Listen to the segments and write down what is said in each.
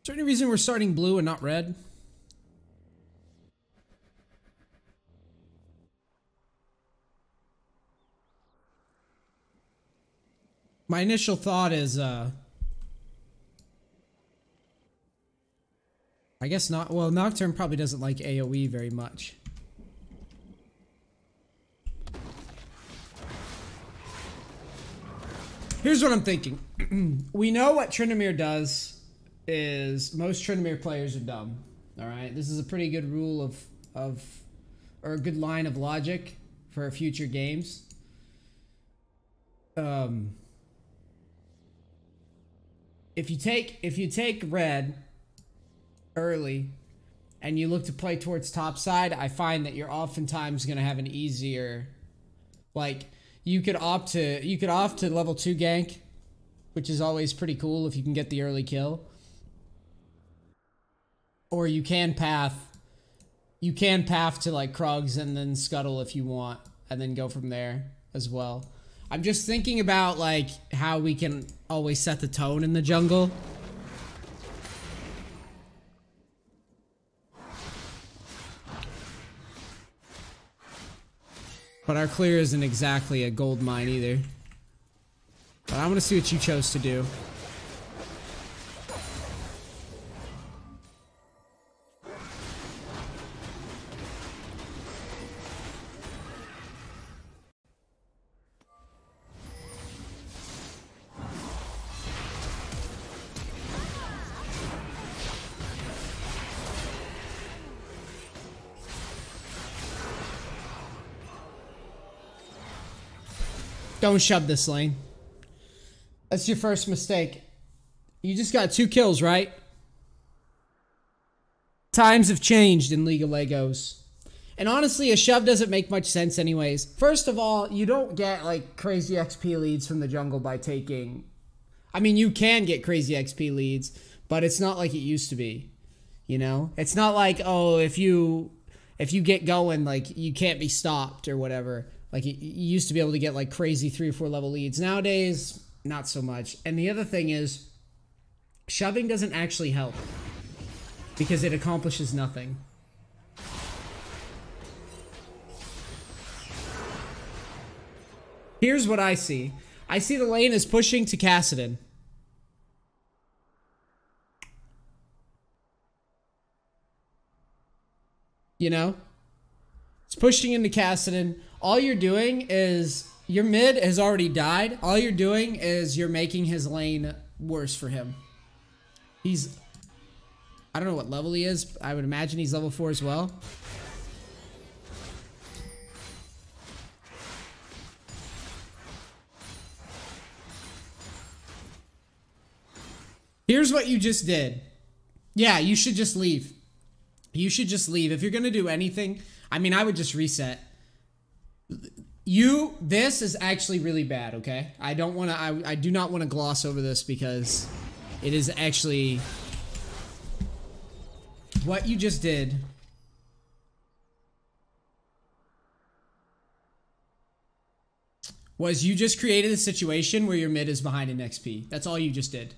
there any reason we're starting blue and not red? My initial thought is, I guess not. Well, Nocturne probably doesn't like AoE very much. Here's what I'm thinking. We know what Tryndamere does is most Tryndamere players are dumb. Alright? This is a pretty good rule or a good line of logic for future games. If you take red early and you look to play towards top side, I find that you're oftentimes going to have an easier, like, you could opt to level 2 gank, which is always pretty cool if you can get the early kill. Or you can path to like Krugs and then scuttle if you want, and then go from there as well. I'm just thinking about like how we can always set the tone in the jungle. But our clear isn't exactly a gold mine either. But I want to see what you chose to do. Don't shove this lane. That's your first mistake. You just got 2 kills, right? Times have changed in League of Legos. And honestly, a shove doesn't make much sense anyways. First of all, you don't get like crazy XP leads from the jungle by taking... I mean, you can get crazy XP leads, but it's not like it used to be. You know? It's not like, oh, if you get going, like, you can't be stopped or whatever. Like, you used to be able to get, like, crazy 3 or 4 level leads. Nowadays, not so much. And the other thing is, shoving doesn't actually help. Because it accomplishes nothing. Here's what I see. I see the lane is pushing to Kassadin. You know? It's pushing into Kassadin. All you're doing is, your mid has already died. All you're doing is you're making his lane worse for him. He's, I don't know what level he is. I would imagine he's level 4 as well. Here's what you just did. Yeah, you should just leave. You should just leave. If you're gonna do anything, I mean, I would just reset. This is actually really bad, okay? I don't want to, I do not want to gloss over this because it is actually, what you just did was you just created a situation where your mid is behind in XP. That's all you just did.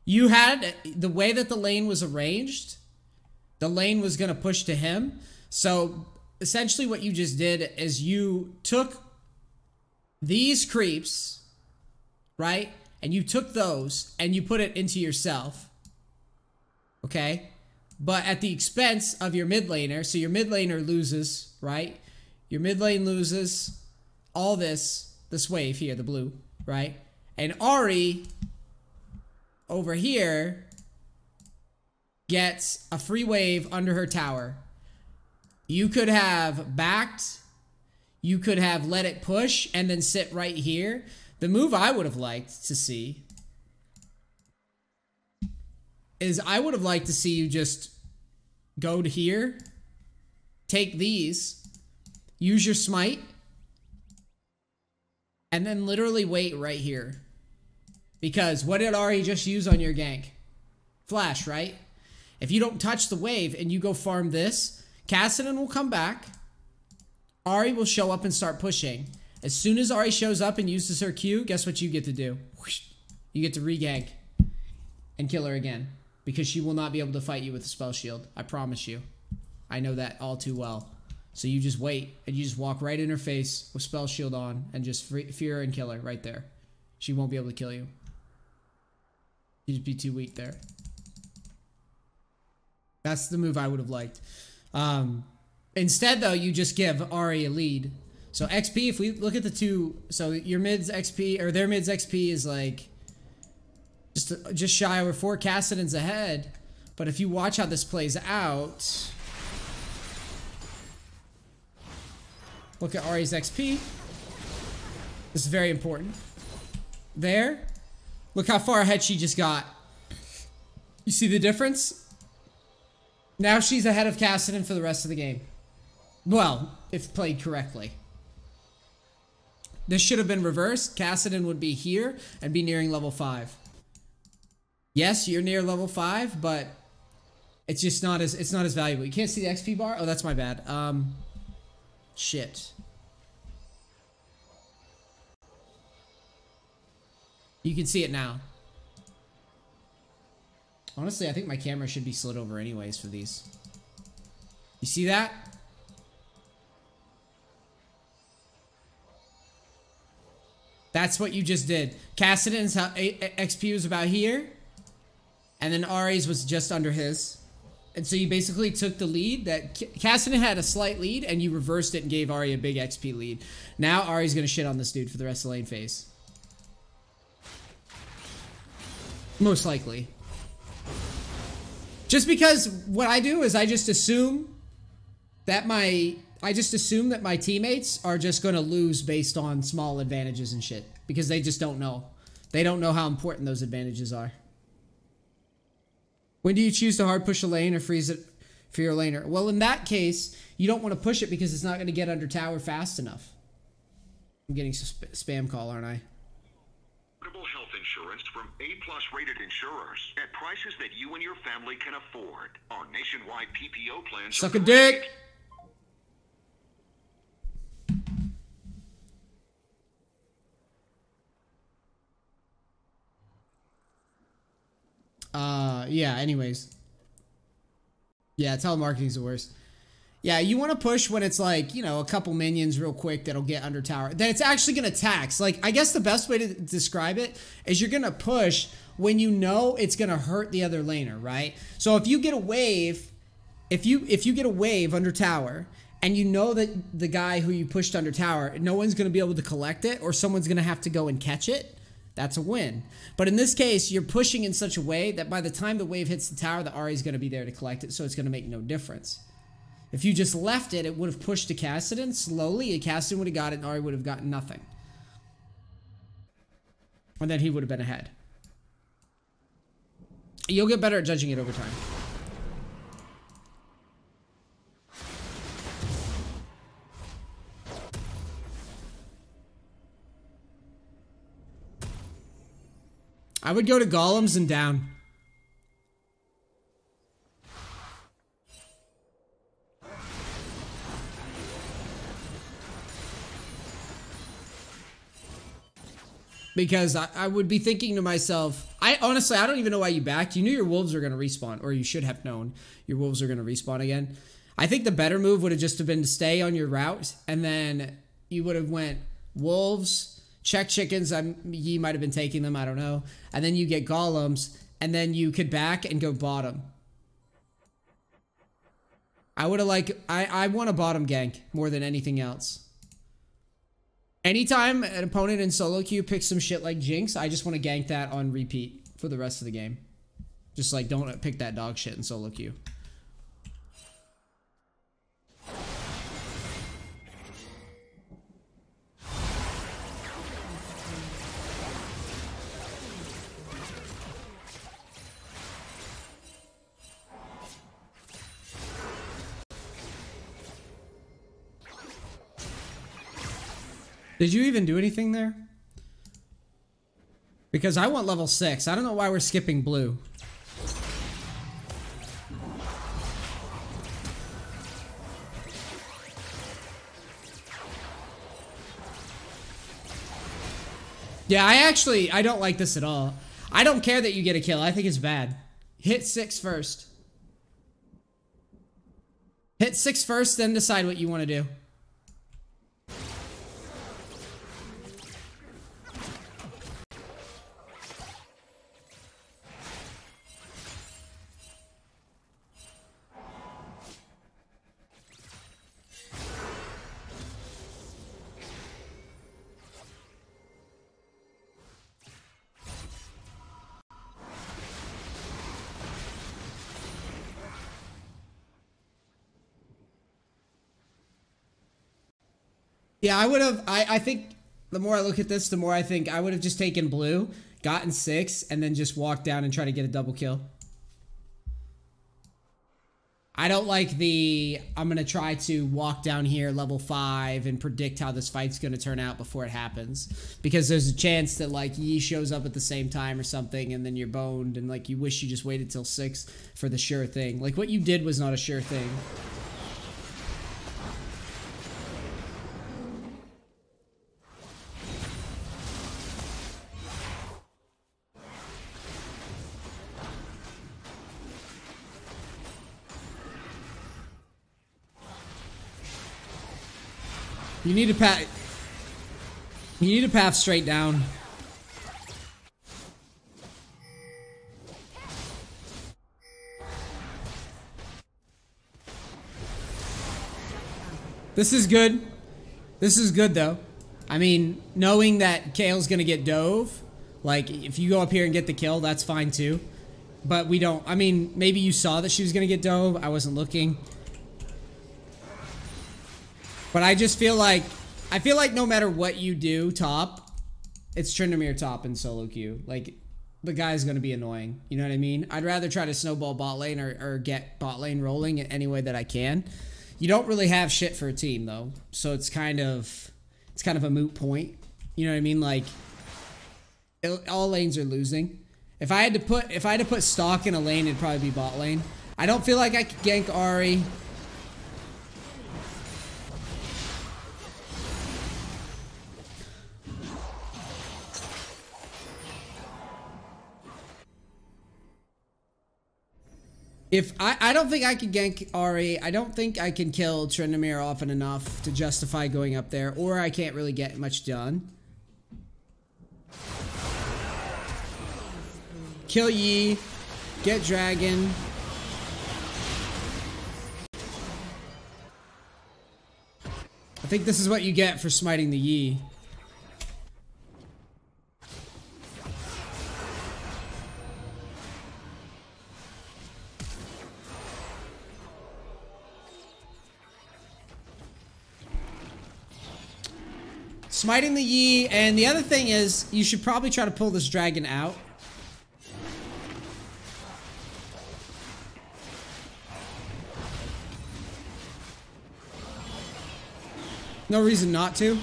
You had, the way that the lane was arranged, the lane was going to push to him. So essentially what you just did is you took these creeps, right? And you took those and you put it into yourself. Okay? But at the expense of your mid laner. So your mid laner loses, right? Your mid lane loses all this wave here, the blue, right? And Ahri over here gets a free wave under her tower. You could have backed, you could have let it push and then sit right here. The move I would have liked to see is I would have liked to see you just go to here, take these, use your smite, and then literally wait right here. Because what did Ahri just use on your gank? Flash, right? If you don't touch the wave and you go farm this, Kassadin will come back. Ahri will show up and start pushing. As soon as Ahri shows up and uses her Q, guess what you get to do? You get to re-gank and kill her again. because she will not be able to fight you with a spell shield. I promise you. I know that all too well. So you just wait, and you just walk right in her face with spell shield on, and just fear her and kill her right there. She won't be able to kill you. You'd just be too weak there. That's the move I would have liked. Instead, though, you just give Ahri a lead. So XP, if we look at the two, so your mid's XP, or their mid's XP is like just shy over 4. Kassadin's ahead. But if you watch how this plays out, look at Ahri's XP. This is very important. There. Look how far ahead she just got. You see the difference? Now she's ahead of Kassadin for the rest of the game. Well, if played correctly. This should have been reversed. Kassadin would be here and be nearing level 5. Yes, you're near level 5, but it's just not as valuable. You can't see the XP bar? Oh, that's my bad. Shit. You can see it now. Honestly, I think my camera should be slid over anyways for these. You see that? That's what you just did. Kassadin's XP was about here. And then Ahri's was just under his. And so you basically took the lead that Kassadin had a slight lead, and you reversed it and gave Ahri a big XP lead. Now Ahri's gonna shit on this dude for the rest of the lane phase. Most likely. Just because what I do is I just assume that my teammates are just gonna lose based on small advantages and shit. Because they just don't know. They don't know how important those advantages are. When do you choose to hard push a lane or freeze it for your laner? Well, in that case, you don't want to push it because it's not going to get under tower fast enough. I'm getting spam call, aren't I? Health insurance from A+ rated insurers at prices that you and your family can afford. Our nationwide PPO plans. Suck a dick. Yeah, anyways. Yeah, telemarketing's the worst. Yeah, you want to push when it's like, you know, a couple minions real quick that'll get under tower. That it's actually going to tax. Like, I guess the best way to describe it is you're going to push when you know it's going to hurt the other laner, right? So if you get a wave, if you get a wave under tower, and you know that the guy who you pushed under tower, no one's going to be able to collect it, or someone's going to have to go and catch it, that's a win. But in this case, you're pushing in such a way that by the time the wave hits the tower, the Ahri's going to be there to collect it, so it's going to make no difference. If you just left it, it would have pushed to Kassadin slowly, and Kassadin would have got it, and Ahri would have gotten nothing. And then he would have been ahead. You'll get better at judging it over time. I would go to golems and down. Because I would be thinking to myself, honestly, I don't even know why you backed. You knew your wolves are going to respawn, or you should have known your wolves are going to respawn again. I think the better move would have just been to stay on your route, and then you would have went wolves, check chickens. Ye might have been taking them, I don't know. And then you get golems, and then you could back and go bottom. I would have I want a bottom gank more than anything else. Anytime an opponent in solo queue picks some shit like Jinx, I just want to gank that on repeat for the rest of the game. Just like, don't pick that dog shit in solo queue. Did you even do anything there? Because I want level 6. I don't know why we're skipping blue. Yeah, I don't like this at all. I don't care that you get a kill. I think it's bad. Hit 6 first. Hit 6 first, then decide what you want to do. Yeah, I would have, I think the more I look at this, the more I think I would have just taken blue, gotten 6, and then just walked down and try to get a double kill. I don't like the, I'm going to try to walk down here level 5 and predict how this fight's going to turn out before it happens. Because there's a chance that like Yi shows up at the same time or something and then you're boned and like you wish you just waited till 6 for the sure thing. Like what you did was not a sure thing. You need to path. You need to path straight down. This is good. This is good though. I mean, knowing that Kale's gonna get dove, like if you go up here and get the kill, that's fine too. But we don't. I mean, maybe you saw that she was gonna get dove. I wasn't looking. But I just feel like, no matter what you do top, it's Tryndamere top in solo queue. Like, the guy's going to be annoying. You know what I mean? I'd rather try to snowball bot lane or get bot lane rolling in any way that I can. You don't really have shit for a team, though. So it's kind of a moot point. You know what I mean? Like, all lanes are losing. If I had to put stock in a lane, it'd probably be bot lane. I don't feel like I could gank Ahri. If I don't think I can gank Ahri. I don't think I can kill Tryndamere often enough to justify going up there, or I can't really get much done. Kill Yi, get dragon. I think this is what you get for smiting the Yi. Smiting the Yi, and the other thing is, you should probably try to pull this dragon out. No reason not to.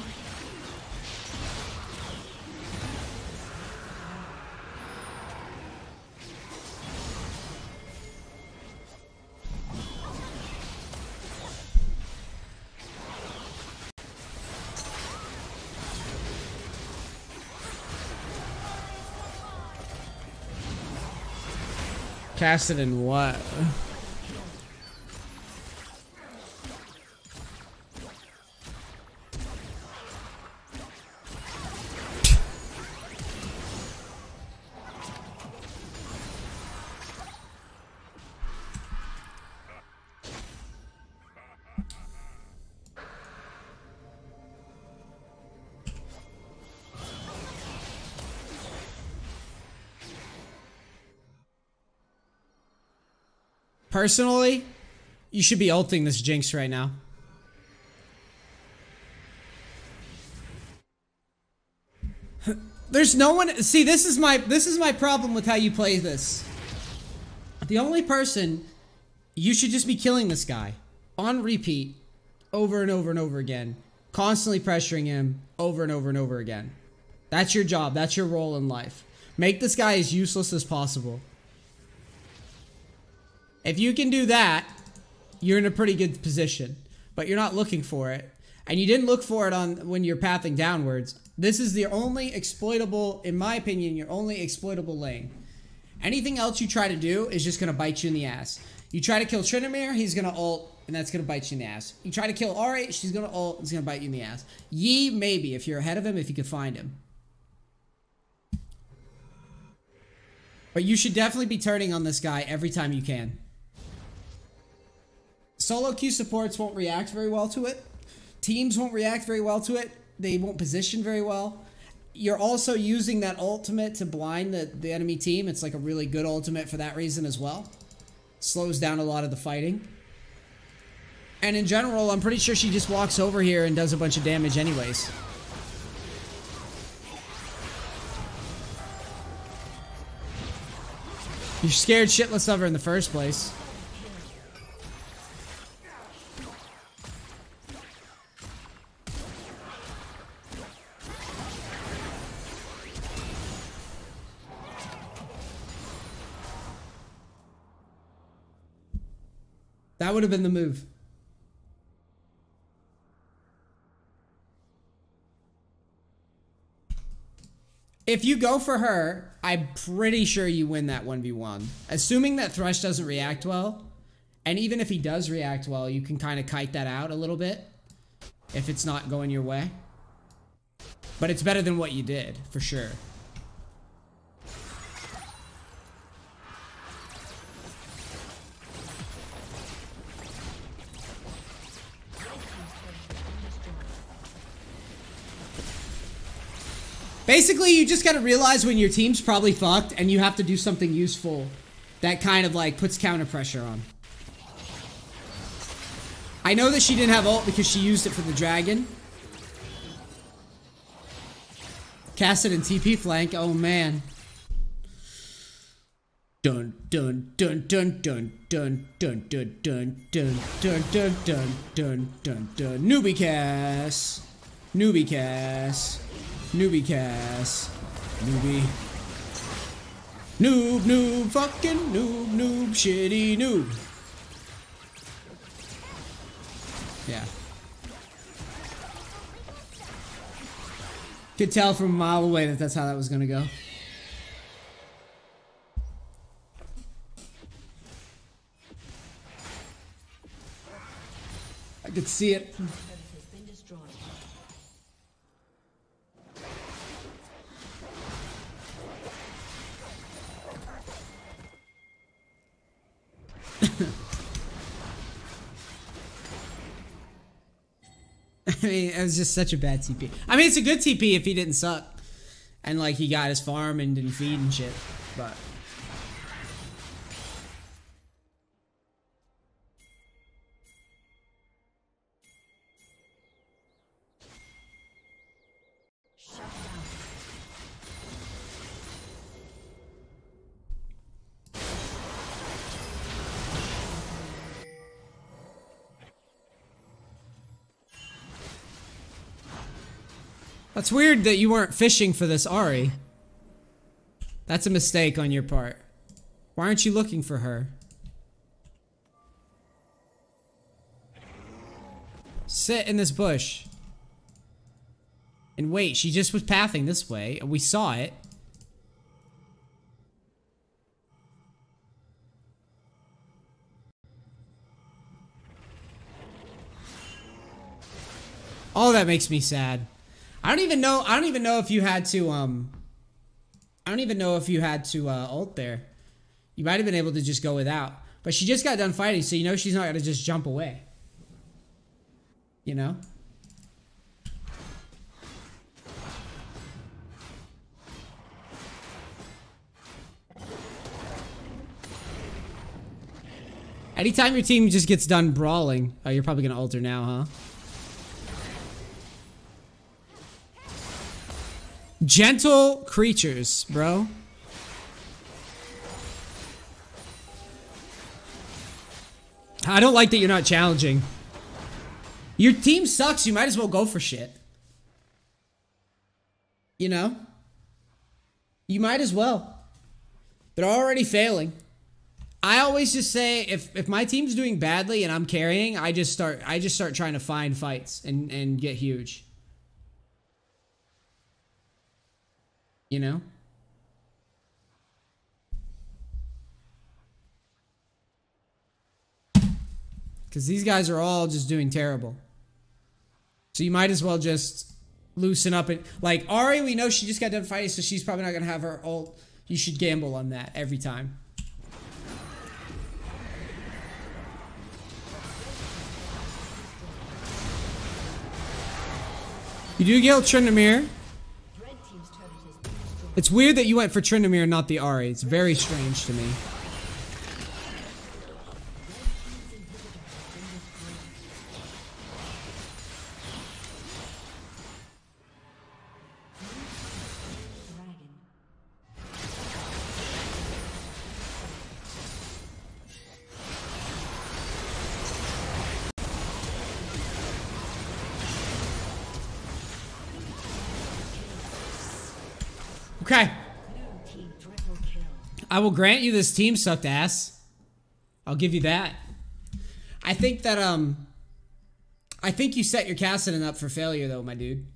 Cast it in what? Personally, you should be ulting this Jinx right now. There's no one. See, this is my problem with how you play this. The only person you should just be killing this guy on repeat over and over and over again, constantly pressuring him over and over and over again. That's your job. That's your role in life. Make this guy as useless as possible. If you can do that, you're in a pretty good position, but you're not looking for it. And you didn't look for it on when you're pathing downwards. This is the only exploitable, in my opinion, your only exploitable lane. Anything else you try to do is just going to bite you in the ass. You try to kill Tryndamere, he's going to ult, and that's going to bite you in the ass. You try to kill Ahri, she's going to ult, it's going to bite you in the ass. Yi, maybe, if you're ahead of him, if you could find him. But you should definitely be turning on this guy every time you can. Solo queue supports won't react very well to it. Teams won't react very well to it. They won't position very well. You're also using that ultimate to blind the enemy team. It's like a really good ultimate for that reason as well. Slows down a lot of the fighting. And in general, I'm pretty sure she just walks over here and does a bunch of damage anyways. You're scared shitless of her in the first place. That would have been the move. If you go for her, I'm pretty sure you win that 1v1. Assuming that Thresh doesn't react well. And even if he does react well, you can kind of kite that out a little bit. If it's not going your way. But it's better than what you did, for sure. Basically, you just gotta realize when your team's probably fucked and you have to do something useful that kind of like puts counter pressure on. I know that she didn't have ult because she used it for the dragon. Cast it in TP flank. Oh man. Dun dun dun dun dun dun dun dun dun dun dun dun dun dun dun dun. Newbie cast. Newbie cast. Newbie cast. Newbie. Noob, noob, fucking noob, noob, shitty noob. Yeah. Could tell from a mile away that that's how that was gonna go. I could see it. I mean, it was just such a bad TP. I mean, it's a good TP if he didn't suck. And, like, he got his farm and didn't feed and shit. But... That's weird that you weren't fishing for this Ahri. That's a mistake on your part. Why aren't you looking for her? Sit in this bush. And wait, she just was pathing this way. We saw it. Oh, that makes me sad. I don't even know if you had to, ult there. You might have been able to just go without. But she just got done fighting, so you know she's not gonna just jump away. You know? Anytime your team just gets done brawling, oh, you're probably gonna ult her now, huh? Gentle creatures, bro. I don't like that you're not challenging. Your team sucks, you might as well go for shit. You know? You might as well. They're already failing. I always just say if my team's doing badly and I'm carrying, I just start trying to find fights and get huge. You know? Because these guys are all just doing terrible. So you might as well just loosen up. And like Ahri, we know she just got done fighting, so she's probably not going to have her ult. You should gamble on that every time. You do kill Tryndamere. It's weird that you went for Tryndamere and not the Ahri. It's very strange to me. Okay. I will grant you this team sucked ass. I'll give you that. I think that, I think you set your Kassadin up for failure though, my dude.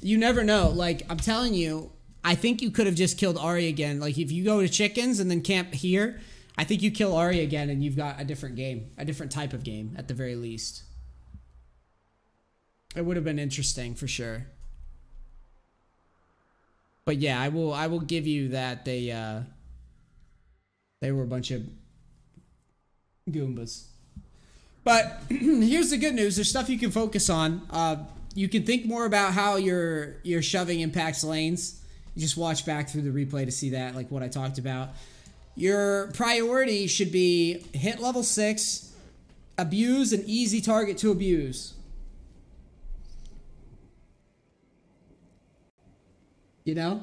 You never know. Like, I'm telling you, I think you could have just killed Ahri again. Like, if you go to chickens and then camp here, I think you kill Ahri again and you've got a different game. A different type of game, at the very least. It would have been interesting, for sure. But yeah, I will give you that they were a bunch of Goombas. But here's the good news. There's stuff you can focus on. You can think more about how your shoving impacts lanes. You just watch back through the replay to see that, like what I talked about. Your priority should be hit level 6, abuse an easy target to abuse. You know?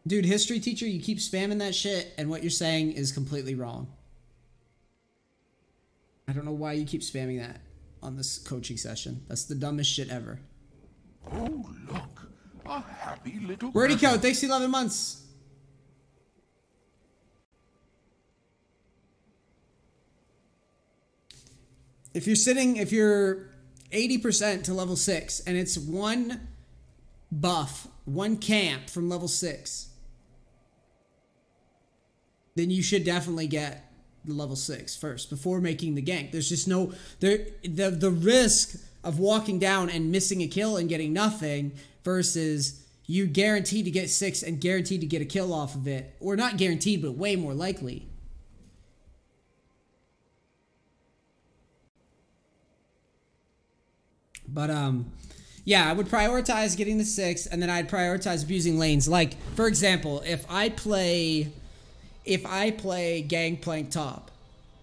Dude, history teacher, you keep spamming that shit, and what you're saying is completely wrong. I don't know why you keep spamming that on this coaching session. That's the dumbest shit ever. Oh, look. A happy little Wordy Code, thanks for 11 months. If you're 80% to level 6, and it's one buff, one camp from level 6, then you should definitely get the level 6 first before making the gank. There's just no... The risk of walking down and missing a kill and getting nothing versus you guaranteed to get 6 and guaranteed to get a kill off of it. Or not guaranteed, but way more likely. But, yeah, I would prioritize getting the 6, and then I'd prioritize abusing lanes. Like, for example, if I play Gangplank top,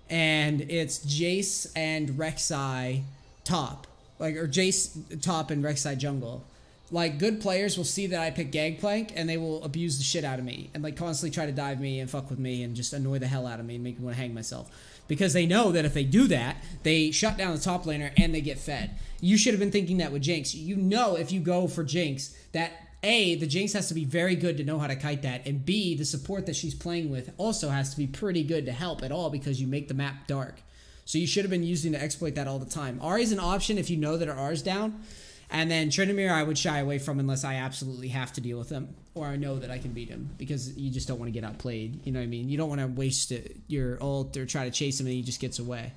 and it's Jace and Rek'Sai top, like, or Jace top and Rek'Sai jungle, like, good players will see that I pick Gangplank, and they will abuse the shit out of me, and, like, constantly try to dive me and fuck with me and just annoy the hell out of me and make me want to hang myself. Because they know that if they do that, they shut down the top laner and they get fed. You should have been thinking that with Jinx. You know if you go for Jinx, that A, the Jinx has to be very good to know how to kite that, and B, the support that she's playing with also has to be pretty good to help at all because you make the map dark. So you should have been using to exploit that all the time. Ahri's an option if you know that our R's down. And then Tryndamere I would shy away from unless I absolutely have to deal with him. Or I know that I can beat him. Because you just don't want to get outplayed. You know what I mean? You don't want to waste your ult or try to chase him and he just gets away.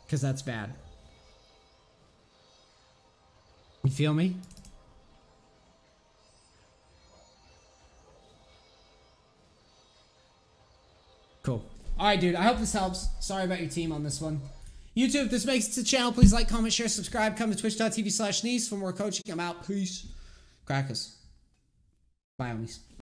Because that's bad. You feel me? Cool. Alright, dude. I hope this helps. Sorry about your team on this one. YouTube, if this makes it to the channel, please like, comment, share, subscribe. Come to twitch.tv/Neace for more coaching. I'm out. Peace. Crackers. Bye, homies.